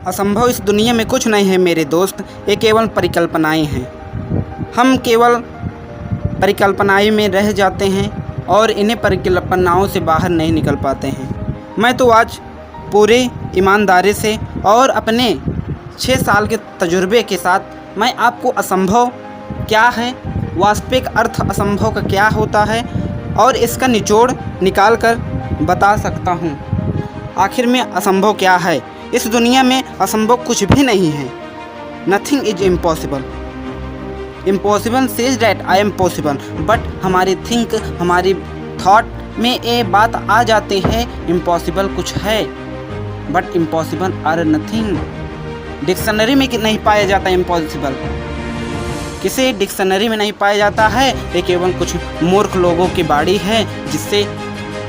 असंभव इस दुनिया में कुछ नहीं है मेरे दोस्त, ये केवल परिकल्पनाएं हैं। हम केवल परिकल्पनाएं में रह जाते हैं और इन्हें परिकल्पनाओं से बाहर नहीं निकल पाते हैं। मैं तो आज पूरे ईमानदारी से और अपने 6 साल के तजुर्बे के साथ मैं आपको असंभव क्या है, वास्तविक अर्थ असंभव का क्या होता है और इसका निचोड़ निकाल कर बता सकता हूँ। आखिर में असंभव क्या है? इस दुनिया में असंभव कुछ भी नहीं है। Nothing is impossible. Impossible says that I am possible, but हमारी थॉट में ये बात आ जाती है इम्पॉसिबल कुछ है, but impossible are nothing. Dictionary में नहीं पाया जाता इम्पॉसिबल, किसी डिक्शनरी में नहीं पाया जाता है। ये केवल कुछ मूर्ख लोगों की बाड़ी है जिससे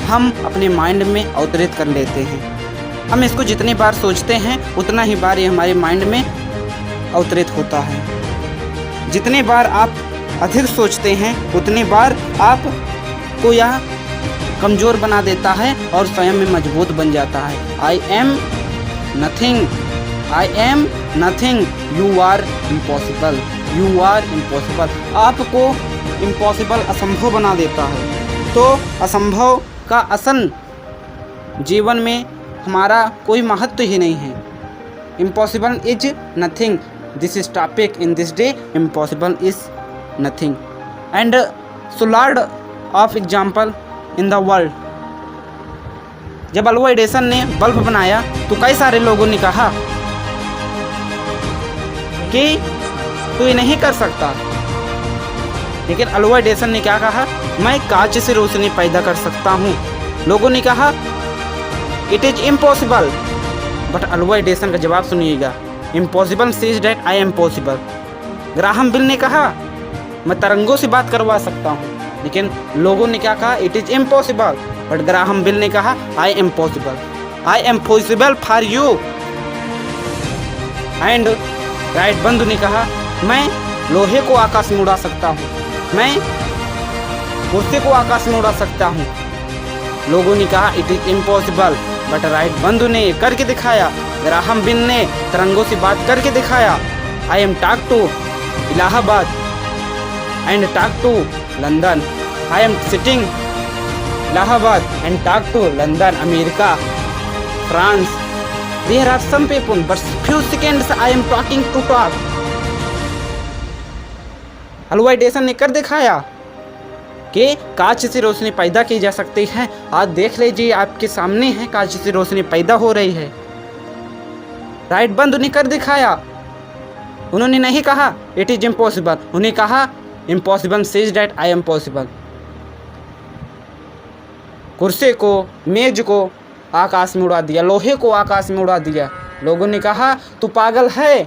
हम अपने माइंड में अवतरित कर लेते हैं। हम इसको जितनी बार सोचते हैं उतना ही बार ये हमारे माइंड में अवतरित होता है। जितनी बार आप अधिक सोचते हैं उतनी बार आपको यह कमज़ोर बना देता है और स्वयं में मजबूत बन जाता है। I am nothing, I am nothing, you are impossible, you are impossible. आपको इम्पॉसिबल असंभव बना देता है। तो असंभव का असल जीवन में हमारा कोई महत्व ही नहीं है। Impossible is nothing. This is topic in this day, impossible is nothing. And so Lord of example in the world. जब अल्वा एडिसन ने बल्ब बनाया तो कई सारे लोगों ने कहा कि तू ये नहीं कर सकता, लेकिन अल्वा एडिसन ने क्या कहा? मैं कांच से रोशनी पैदा कर सकता हूँ। लोगों ने कहा it is impossible, but Alva Edison का जवाब सुनिएगा, impossible says that I am possible. Graham Bell ने कहा मैं तरंगों से बात करवा सकता हूँ, लेकिन लोगों ने क्या कहा? It is impossible, but Graham Bell ने कहा I am possible, I am possible for you. And Wright बंधु ने कहा मैं लोहे को आकाश में उड़ा सकता हूँ, मैं कुर्सी को आकाश में उड़ा सकता हूँ। लोगों ने कहा it is impossible, but right बंधु ने करके दिखाया। ग्राहम बेल ने तरंगों से बात करके दिखाया। I am talk to Allahabad and talk to London, I am sitting Allahabad and talk to London, America, France. There are some people but few seconds I am talking to talk. Alva Edison ने कर दिखाया कि कांच से रोशनी पैदा की जा सकती है। आज देख लीजिए आपके सामने है, कांच से रोशनी पैदा हो रही है। राइट बंधु ने कर दिखाया। उन्होंने नहीं कहा इट इज इम्पॉसिबल, उन्होंने कहा impossible says that I am possible. कुर्सी को, मेज को आकाश में उड़ा दिया, लोहे को आकाश में उड़ा दिया। लोगों ने कहा तू पागल है।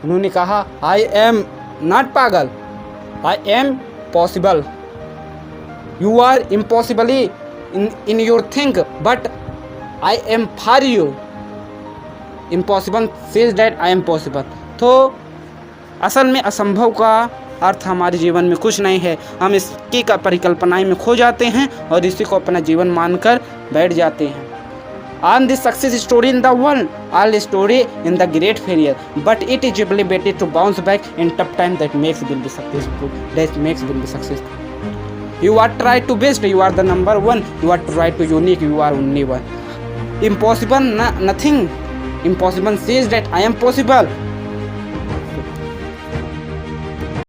उन्होंने कहा आई एम नॉट पागल, I am possible. You are impossibly in your think, but I am for you. Impossible says that I am possible. तो असल में असंभव का अर्थ हमारे जीवन में कुछ नहीं है। हम इसकी का परिकल्पनाएं में खो जाते हैं और इसी को अपना जीवन मानकर बैठ जाते हैं। On the success story in the world, all story in the great failure, but it is ability to bounce back in tough time that makes will be successful. That makes will be successful. You are try to best, you are the number one. You are try to unique, you are only one. Impossible, nothing. Impossible says that I am possible.